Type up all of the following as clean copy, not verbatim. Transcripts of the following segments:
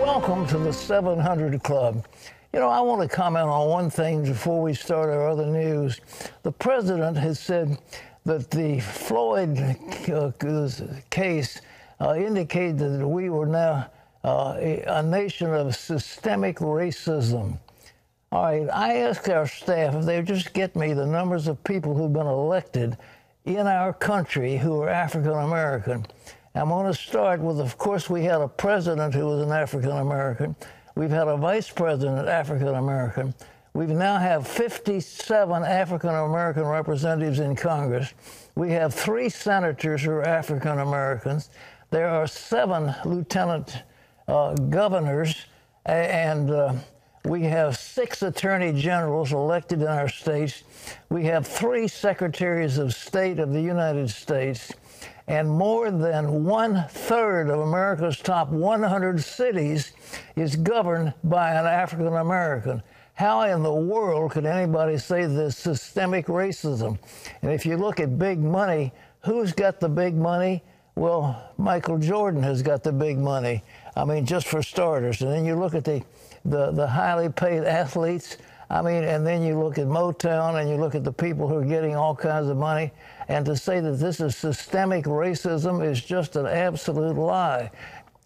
Welcome to the 700 Club. You know, I want to comment on one thing before we start our other news. The president has said that the Floyd case indicated that we were now a nation of systemic racism. All right, I asked our staff if they would just get me the numbers of people who've been elected in our country who are African American. I'm going to start with, of course, we had a president who was an African American. We've had a vice president African American. We now have 57 African American representatives in Congress. We have 3 senators who are African Americans. There are 7 lieutenant governors, and we have 6 attorney generals elected in our states. We have 3 secretaries of state of the United States. And more than 1/3 of America's top 100 cities is governed by an African American. How in the world could anybody say there's systemic racism? And if you look at big money, who's got the big money? Well, Michael Jordan has got the big money. I mean, just for starters. And then you look at the highly paid athletes. I mean, and then you look at Motown and you look at the people who are getting all kinds of money. And to say that this is systemic racism is just an absolute lie.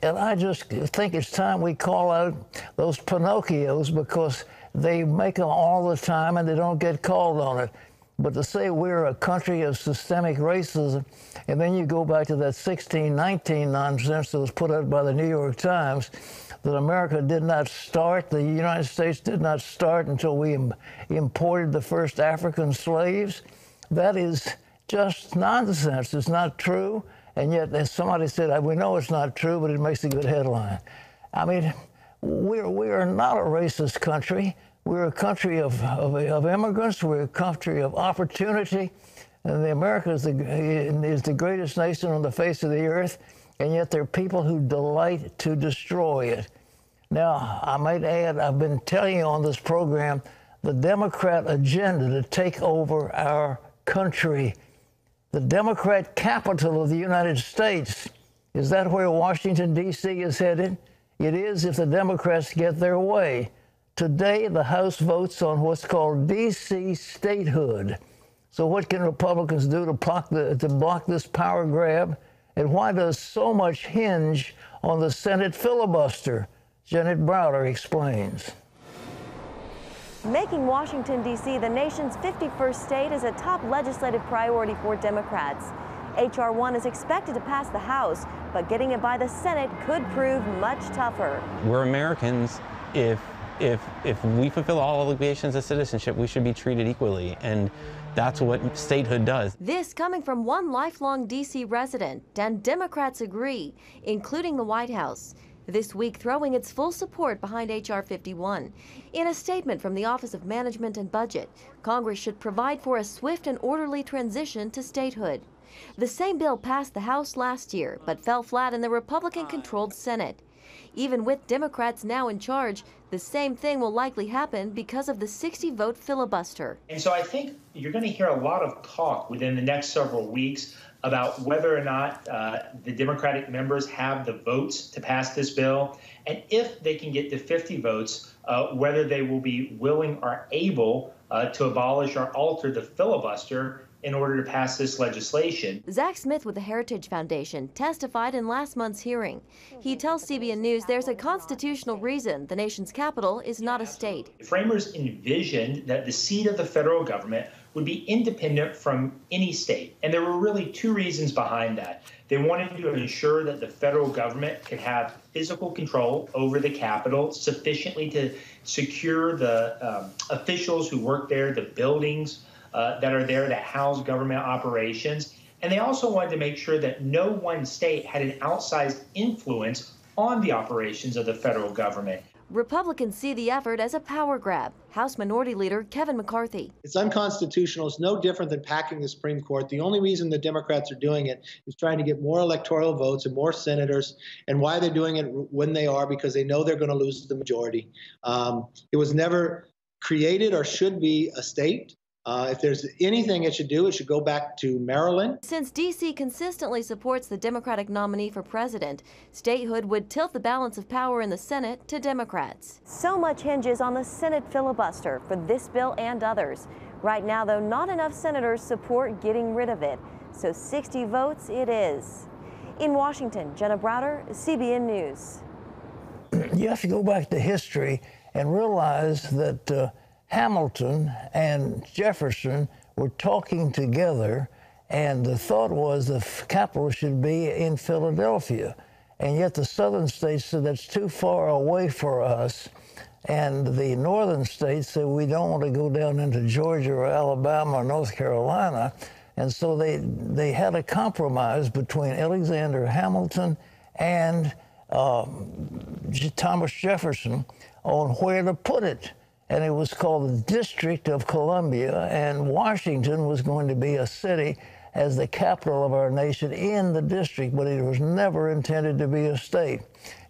And I just think it's time we call out those Pinocchios, because they make them all the time and they don't get called on it. But to say we're a country of systemic racism, and then you go back to that 1619 nonsense that was put out by the New York Times, that America did not start, the United States did not start until we imported the first African slaves. That is just nonsense. It's not true. And yet, as somebody said, we know it's not true, but it makes a good headline. I mean, we are not a racist country. We're a country of immigrants. We're a country of opportunity. And America is the greatest nation on the face of the earth. And yet there are people who delight to destroy it. Now, I might add, I've been telling you on this program, the Democrat agenda to take over our country. The Democrat capital of the United States. Is that where Washington, D.C. is headed? It is if the Democrats get their way. Today, the House votes on what's called D.C. statehood. So what can Republicans do to block this power grab? And why does so much hinge on the Senate filibuster? Janet Browder explains. Making Washington, D.C. the nation's 51st state is a top legislative priority for Democrats. H.R. 1 is expected to pass the House, but getting it by the Senate could prove much tougher. We're Americans. If we fulfill all obligations of citizenship, we should be treated equally, and that's what statehood does. This coming from one lifelong D.C. resident, and Democrats agree, including the White House. This week throwing its full support behind H.R. 51. In a statement from the Office of Management and Budget, Congress should provide for a swift and orderly transition to statehood. The same bill passed the House last year, but fell flat in the Republican-controlled Senate. Even with Democrats now in charge, the same thing will likely happen because of the 60-vote filibuster. And so I think you're going to hear a lot of talk within the next several weeks about whether or not the Democratic members have the votes to pass this bill, and if they can get to 50 votes, whether they will be willing or able to abolish or alter the filibuster in order to pass this legislation. Zach Smith with the Heritage Foundation testified in last month's hearing. He tells CBN News there's a constitutional reason the nation's capital is not a state. The framers envisioned that the seat of the federal government would be independent from any state. And there were really 2 reasons behind that. They wanted to ensure that the federal government could have physical control over the Capitol sufficiently to secure the officials who work there, the buildings that are there that house government operations. And they also wanted to make sure that no one state had an outsized influence on the operations of the federal government. Republicans see the effort as a power grab. House Minority Leader Kevin McCarthy. It's unconstitutional. It's no different than packing the Supreme Court. The only reason the Democrats are doing it is trying to get more electoral votes and more senators. And why they're doing it when they are, because they know they're going to lose the majority. It was never created or should be a state. If there's anything it should do, it should go back to Maryland. Since D.C. consistently supports the Democratic nominee for president, statehood would tilt the balance of power in the Senate to Democrats. So much hinges on the Senate filibuster for this bill and others. Right now, though, not enough senators support getting rid of it. So 60 votes it is. In Washington, Jenna Browder, CBN News. You have to go back to history and realize that Hamilton and Jefferson were talking together, and the thought was the capital should be in Philadelphia. And yet the southern states said that's too far away for us. And the northern states said we don't want to go down into Georgia or Alabama or North Carolina. And so they had a compromise between Alexander Hamilton and Thomas Jefferson on where to put it. And it was called the District of Columbia, and Washington was going to be a city as the capital of our nation in the district, but it was never intended to be a state.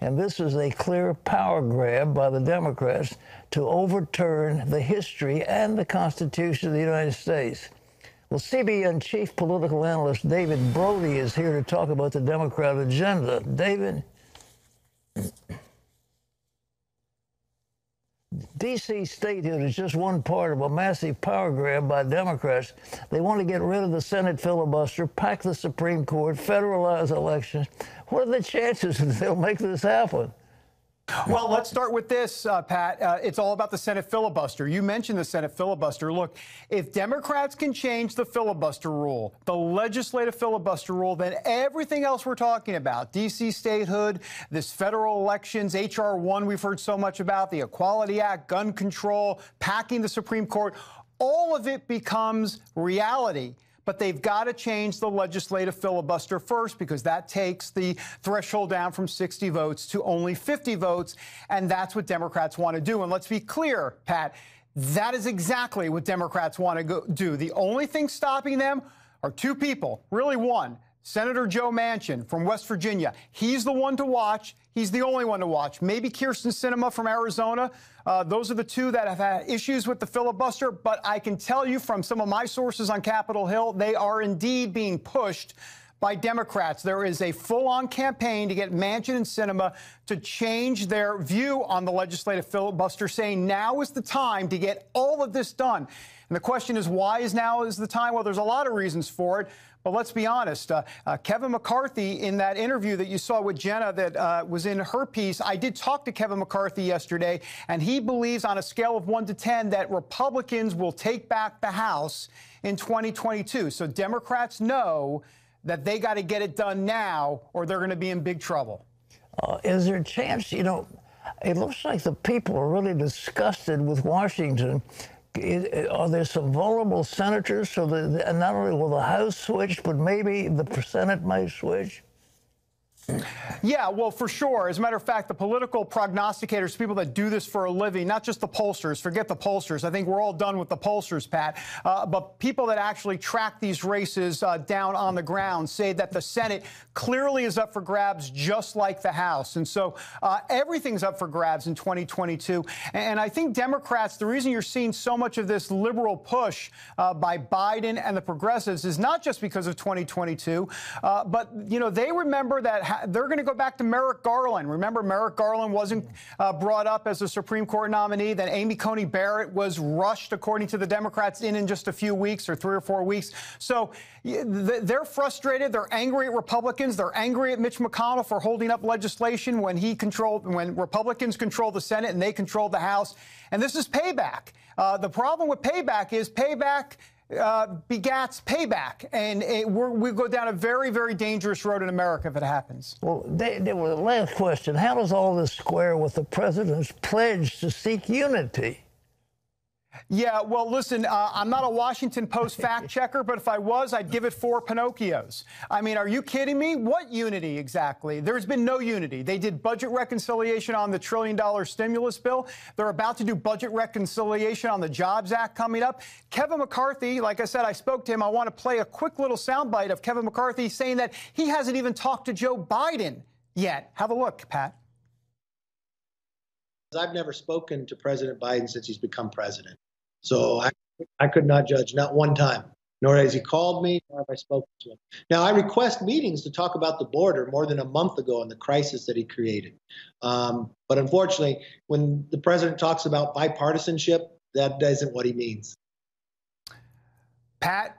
And this is a clear power grab by the Democrats to overturn the history and the Constitution of the United States. Well, CBN chief political analyst David Brody is here to talk about the Democrat agenda. David? D.C. statehood is just one part of a massive power grab by Democrats. They want to get rid of the Senate filibuster, pack the Supreme Court, federalize elections. What are the chances that they'll make this happen? Well, let's start with this, Pat. It's all about the Senate filibuster. You mentioned the Senate filibuster. Look, if Democrats can change the filibuster rule, the legislative filibuster rule, then everything else we're talking about, D.C. statehood, this federal elections, H.R. 1 we've heard so much about, the Equality Act, gun control, packing the Supreme Court, all of it becomes reality. But they've got to change the legislative filibuster first, because that takes the threshold down from 60 votes to only 50 votes. And that's what Democrats want to do. And let's be clear, Pat, that is exactly what Democrats want to do. The only thing stopping them are two people, really one. Senator Joe Manchin from West Virginia. He's the one to watch. He's the only one to watch. Maybe Kyrsten Sinema from Arizona. Those are the two that have had issues with the filibuster. But I can tell you from some of my sources on Capitol Hill, they are indeed being pushed by Democrats. There is a full-on campaign to get Manchin and Sinema to change their view on the legislative filibuster, saying now is the time to get all of this done. And the question is, why is now is the time? Well, there's a lot of reasons for it. But let's be honest, Kevin McCarthy, in that interview that you saw with Jenna that was in her piece, I did talk to Kevin McCarthy yesterday, and he believes on a scale of 1 to 10 that Republicans will take back the House in 2022. So Democrats know that they got to get it done now or they're going to be in big trouble. Is there a chance, you know, it looks like the people are really disgusted with Washington. Are there some vulnerable senators so that not only will the House switch, but maybe the Senate may switch? Yeah, well, for sure. As a matter of fact, the political prognosticators, people that do this for a living, not just the pollsters, forget the pollsters. I think we're all done with the pollsters, Pat. But people that actually track these races down on the ground say that the Senate clearly is up for grabs, just like the House. And so everything's up for grabs in 2022. And I think Democrats, the reason you're seeing so much of this liberal push by Biden and the progressives is not just because of 2022, but, you know, they remember that they're going to go back to Merrick Garland. Remember, Merrick Garland wasn't brought up as a Supreme Court nominee. Then Amy Coney Barrett was rushed, according to the Democrats, in just a few weeks or 3 or 4 weeks. So they're frustrated. They're angry at Republicans. They're angry at Mitch McConnell for holding up legislation when Republicans control the Senate and they control the House. And this is payback. The problem with payback is payback begats payback, and we go down a very, very dangerous road in America if it happens. Well, the last question, how does all this square with the president's pledge to seek unity? Yeah, well, listen, I'm not a Washington Post fact checker, but if I was, I'd give it 4 Pinocchios. I mean, are you kidding me? What unity exactly? There's been no unity. They did budget reconciliation on the $1 trillion stimulus bill. They're about to do budget reconciliation on the Jobs Act coming up. Kevin McCarthy, like I said, I spoke to him. I want to play a quick little soundbite of Kevin McCarthy saying that he hasn't even talked to Joe Biden yet. Have a look, Pat. I've never spoken to President Biden since he's become president. So I I could not judge, not one time. Nor has he called me, nor have I spoken to him. Now, I request meetings to talk about the border more than a month ago and the crisis that he created. But unfortunately, when the president talks about bipartisanship, that isn't what he means. Pat,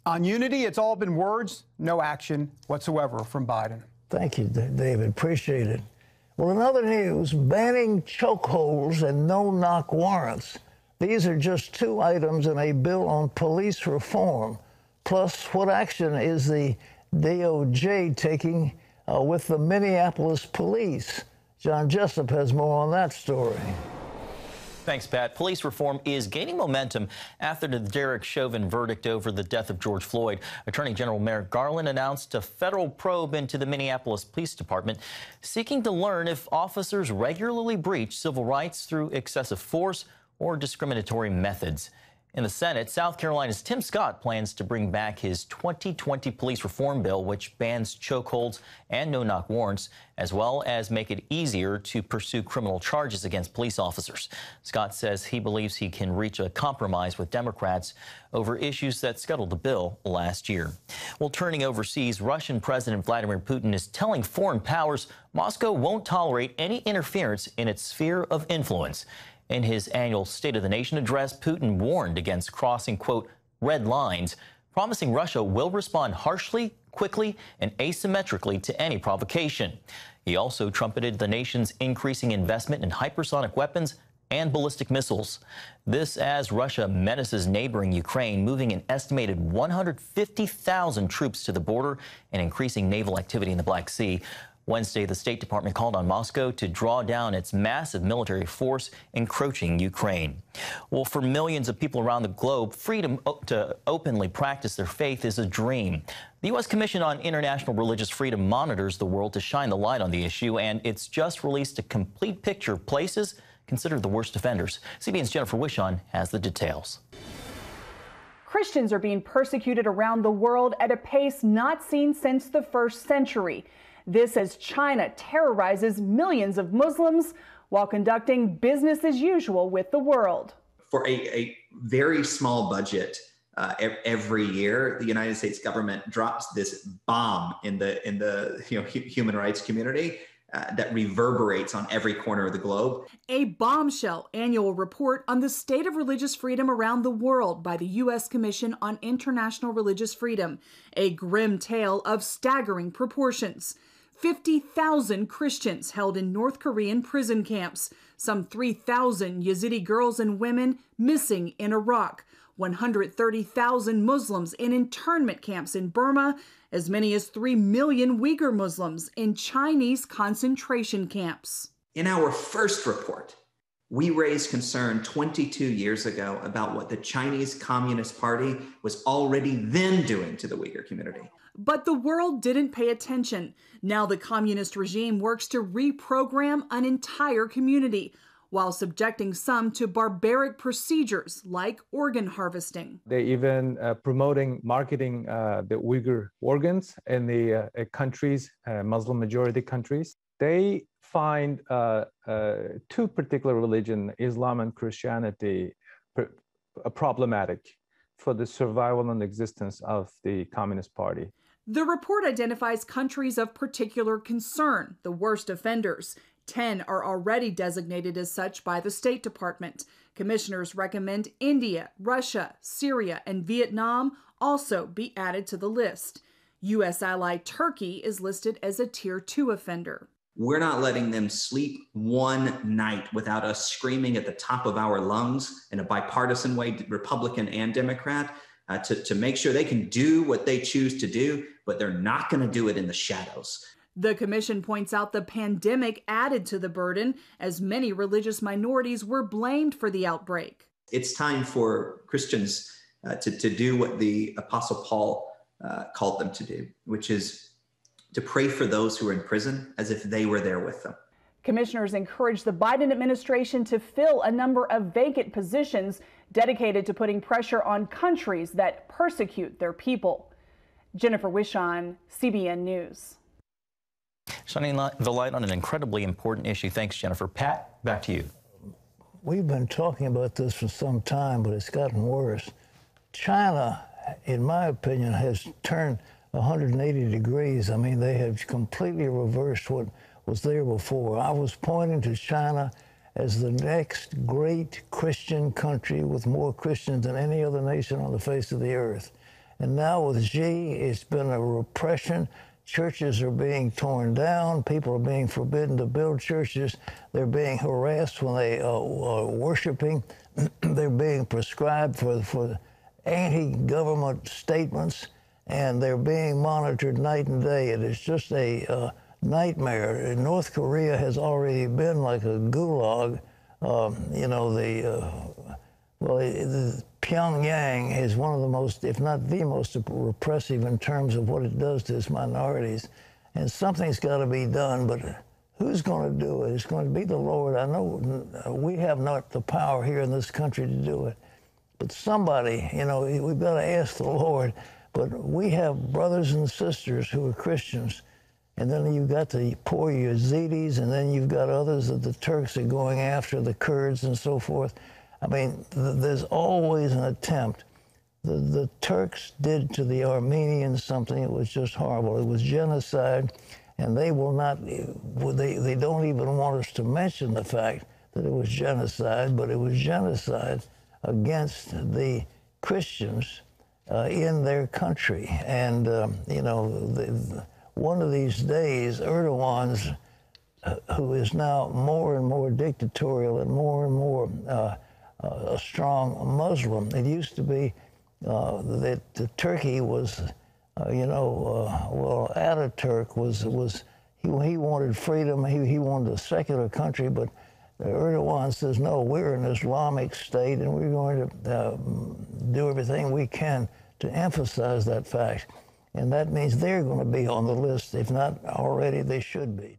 on unity, it's all been words, no action whatsoever from Biden. Thank you, David. Appreciate it. Well, in other news, banning chokeholds and no-knock warrants. These are just two items in a bill on police reform. Plus, what action is the DOJ taking with the Minneapolis police? John Jessup has more on that story. Thanks, Pat. Police reform is gaining momentum after the Derek Chauvin verdict over the death of George Floyd. Attorney General Merrick Garland announced a federal probe into the Minneapolis Police Department, seeking to learn if officers regularly breach civil rights through excessive force or discriminatory methods. In the Senate, South Carolina's Tim Scott plans to bring back his 2020 police reform bill, which bans chokeholds and no-knock warrants, as well as make it easier to pursue criminal charges against police officers. Scott says he believes he can reach a compromise with Democrats over issues that scuttled the bill last year. Well, turning overseas, Russian President Vladimir Putin is telling foreign powers Moscow won't tolerate any interference in its sphere of influence. In his annual State of the Nation address, Putin warned against crossing, quote, red lines, promising Russia will respond harshly, quickly, and asymmetrically to any provocation. He also trumpeted the nation's increasing investment in hypersonic weapons and ballistic missiles. This as Russia menaces neighboring Ukraine, moving an estimated 150,000 troops to the border and increasing naval activity in the Black Sea. Wednesday, the State Department called on Moscow to draw down its massive military force encroaching Ukraine. Well, for millions of people around the globe, freedom to openly practice their faith is a dream. The U.S. Commission on International Religious Freedom monitors the world to shine the light on the issue, and it's just released a complete picture of places considered the worst offenders. CBN's Jennifer Wishon has the details. Christians are being persecuted around the world at a pace not seen since the 1st century. This as China terrorizes millions of Muslims while conducting business as usual with the world. For a very small budget every year, the United States government drops this bomb in the human rights community that reverberates on every corner of the globe. A bombshell annual report on the state of religious freedom around the world by the U.S. Commission on International Religious Freedom. A grim tale of staggering proportions. 50,000 Christians held in North Korean prison camps, some 3,000 Yazidi girls and women missing in Iraq, 130,000 Muslims in internment camps in Burma, as many as 3 million Uyghur Muslims in Chinese concentration camps. In our first report, we raised concern 22 years ago about what the Chinese Communist Party was already then doing to the Uyghur community. But the world didn't pay attention. Now the communist regime works to reprogram an entire community while subjecting some to barbaric procedures like organ harvesting. They're even marketing the Uyghur organs in the countries, Muslim majority countries. They find two particular religions, Islam and Christianity, problematic for the survival and existence of the Communist Party. The report identifies countries of particular concern, the worst offenders. 10 are already designated as such by the State Department. Commissioners recommend India, Russia, Syria, and Vietnam also be added to the list. U.S. ally Turkey is listed as a Tier 2 offender. We're not letting them sleep one night without us screaming at the top of our lungs in a bipartisan way, Republican and Democrat, to make sure they can do what they choose to do, but they're not going to do it in the shadows. The commission points out the pandemic added to the burden as many religious minorities were blamed for the outbreak. It's time for Christians to do what the Apostle Paul called them to do, which is to pray for those who are in prison as if they were there with them. Commissioners encourage the Biden administration to fill a number of vacant positions dedicated to putting pressure on countries that persecute their people. Jennifer Wishon, CBN News. Shining the light on an incredibly important issue. Thanks, Jennifer. Pat, back to you. we've been talking about this for some time, but it's gotten worse. China, in my opinion, has turned 180 degrees. I mean, they have completely reversed what was there before. I was pointing to China as the next great Christian country with more Christians than any other nation on the face of the earth. And now with Xi, it's been a repression. Churches are being torn down. People are being forbidden to build churches. They're being harassed when they are worshiping. They're being prescribed for anti-government statements, and they're being monitored night and day. It is just a nightmare. North Korea has already been like a gulag. You know, the Pyongyang is one of the most, if not the most repressive in terms of what it does to its minorities. And something's got to be done, but who's going to do it? It's going to be the Lord. I know we have not the power here in this country to do it, but somebody, you know, we've got to ask the Lord. But we have brothers and sisters who are Christians, and then you've got the poor Yazidis, and then you've got others that the Turks are going after, the Kurds and so forth. I mean, there's always an attempt. The Turks did to the Armenians something that was just horrible. It was genocide, and they will not, they don't even want us to mention the fact that it was genocide, but it was genocide against the Christians in their country. And, you know, one of these days, Erdogan's, who is now more and more dictatorial and more a strong Muslim. It used to be that Turkey was, you know, well, Ataturk was he wanted freedom. He wanted a secular country, but Erdogan says, no, we're an Islamic state, and we're going to do everything we can to emphasize that fact. And that means they're going to be on the list. If not already, they should be.